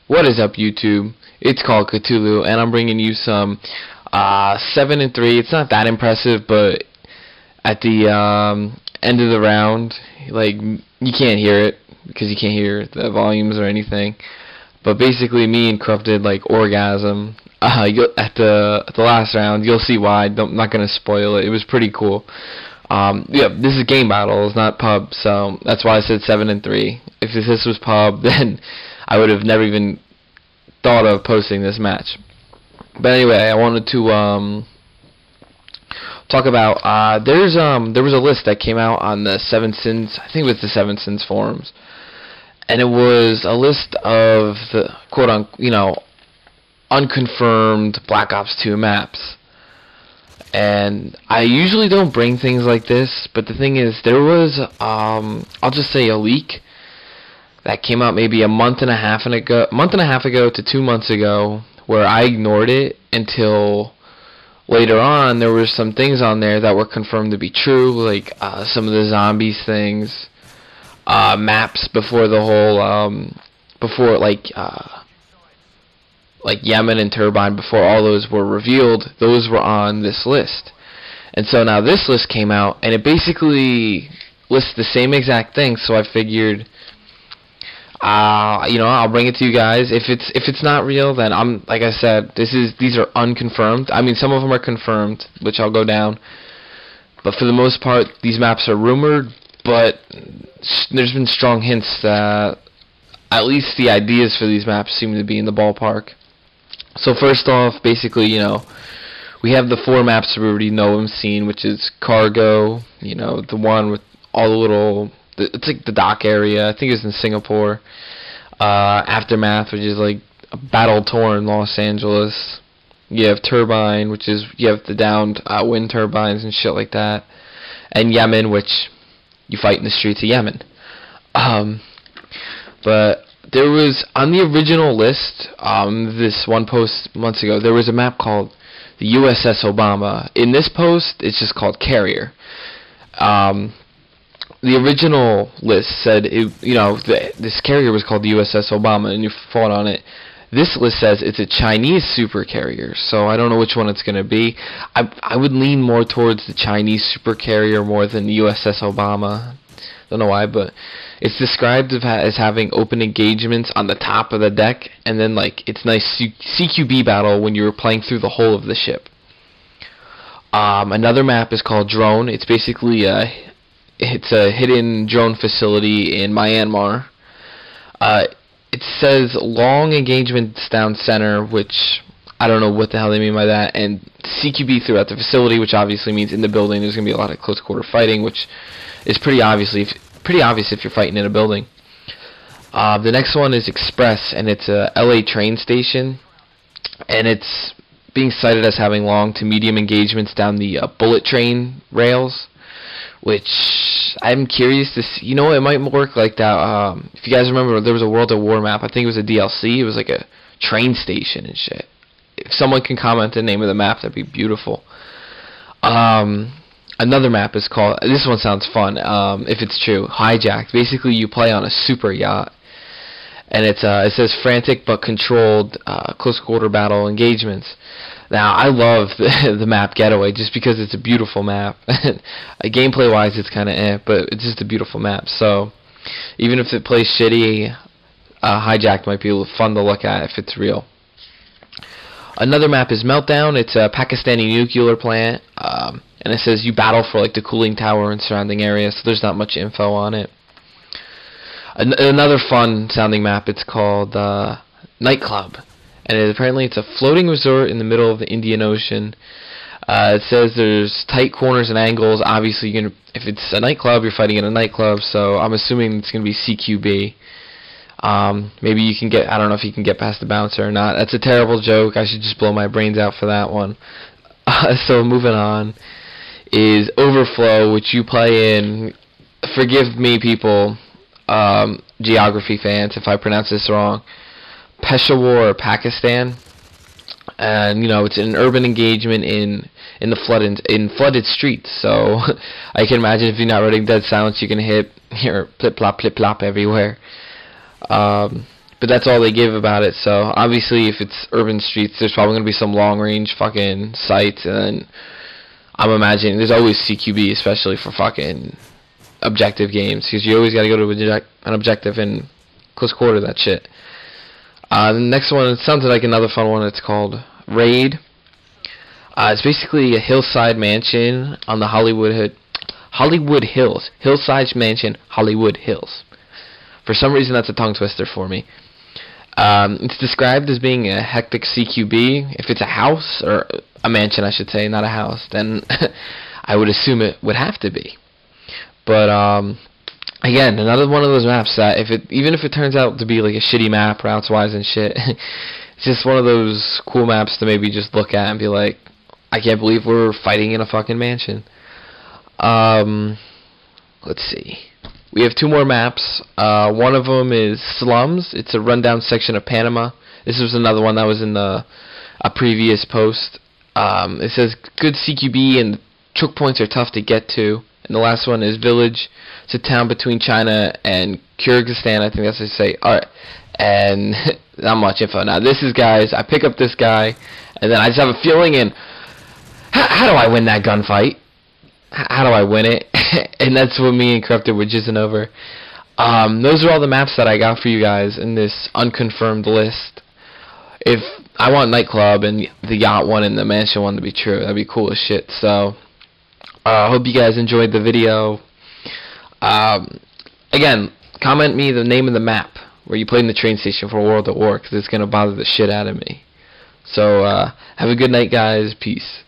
What is up, YouTube? It's called Cthulhu, and I'm bringing you some 7-3. It's not that impressive, but at the end of the round, like, you can't hear it because you can't hear the volumes or anything. But basically, me and Corrupted like orgasm at the last round. You'll see why. I'm not gonna spoil it. It was pretty cool. Yeah, this is game battles, not pub, so that's why I said 7-3. If this was pub, then I would have never even thought of posting this match. But anyway, I wanted to talk about there was a list that came out on the Seven Sins. I think it was the Seven Sins forums, and it was a list of the unconfirmed Black Ops 2 maps. And I usually don't bring things like this, but the thing is, there was I'll just say a leak that came out maybe a month and a half ago to 2 months ago, where I ignored it until later on. There were some things on there that were confirmed to be true, like some of the zombies things, maps before the whole like Yemen and Turbine, before all those were revealed. Those were on this list. And so now this list came out, and it basically lists the same exact thing. So I figured, I'll bring it to you guys. If it's not real, then like I said, these are unconfirmed. I mean, some of them are confirmed, which I'll go down. But for the most part, these maps are rumored. But there's been strong hints that at least the ideas for these maps seem to be in the ballpark. So first off, basically, we have the 4 maps we already know and seen, which is Cargo, the one with all the little, it's like the dock area. I think it's in Singapore. Aftermath, which is like a battle-torn Los Angeles. You have Turbine, which is, you have the downed wind turbines and shit like that. And Yemen, which you fight in the streets of Yemen. But there was, on the original list, this one post months ago, there was a map called the USS Obama. In this post, it's just called Carrier. The original list said, this carrier was called the USS Obama, and you fought on it. This list says it's a Chinese super carrier, so I don't know which one it's going to be. I would lean more towards the Chinese super carrier more than the USS Obama. Don't know why, but it's described as having open engagements on the top of the deck, and then like it's nice CQB battle when you're playing through the whole of the ship. Another map is called Drone. It's basically it's a hidden drone facility in Myanmar. It says long engagements down center, which I don't know what the hell they mean by that, and CQB throughout the facility, which obviously means in the building there's going to be a lot of close quarter fighting, which is pretty obvious if you're fighting in a building. The next one is Express, and it's a LA train station, and it's being cited as having long to medium engagements down the bullet train rails, which I'm curious to see. It might work like that. If you guys remember, there was a World at War map. I think it was a DLC. It was like a train station and shit. If someone can comment the name of the map, that'd be beautiful. Another map is called, this one sounds fun, if it's true, Hijacked. Basically, you play on a super yacht, and it says frantic but controlled close quarter battle engagements. Now, I love the map Getaway just because it's a beautiful map. Gameplay-wise, it's kind of but it's just a beautiful map. So, even if it plays shitty, Hijacked might be fun to look at if it's real. Another map is Meltdown. It's a Pakistani nuclear plant. And it says you battle for like the cooling tower and surrounding areas, so there's not much info on it. Another fun sounding map, it's called Nightclub, and apparently it's a floating resort in the middle of the Indian Ocean. It says there's tight corners and angles. Obviously, if it's a nightclub, you're fighting in a nightclub, so I'm assuming it's going to be CQB. Maybe you can get, I don't know if you can get past the bouncer or not. That's a terrible joke. I should just blow my brains out for that one. So moving on is Overflow, which you play in, forgive me people, geography fans if I pronounce this wrong, Peshawar, Pakistan. And it's an urban engagement in flooded streets. So I can imagine if you're not writing Dead Silence, you can hit your plip plop everywhere. but that's all they give about it. So obviously, if it's urban streets, there's probably gonna be some long range fucking sights, and then I'm imagining there's always CQB, especially for fucking objective games, because you always gotta go to an objective and close quarter that shit. The next one, it sounds like another fun one. It's called Raid. It's basically a hillside mansion on the Hollywood Hills. Hillside mansion, Hollywood Hills. For some reason, that's a tongue twister for me. It's described as being a hectic CQB. If it's a house, or a mansion, I should say, not a house, then I would assume it would have to be. But again, another one of those maps that even if it turns out to be like a shitty map routes wise and shit, it's just one of those cool maps to maybe just look at and be like, I can't believe we're fighting in a fucking mansion. Let's see. We have 2 more maps. One of them is Slums. It's a rundown section of Panama. This was another one that was in a previous post. It says good CQB and choke points are tough to get to. And the last one is Village. It's a town between China and Kyrgyzstan. I think that's what they say. Alright. And not much info. Now this is, guys, I pick up this guy, and then I just have a feeling, and how do I win that gunfight? How do I win it? And that's what me and Corrupted were jizzing over. Those are all the maps that I got for you guys in this unconfirmed list. If I want Nightclub and the Yacht one and the Mansion one to be true, that'd be cool as shit. So I hope you guys enjoyed the video. Again, comment me the name of the map where you played in the train station for World at War, because it's going to bother the shit out of me. So have a good night, guys. Peace.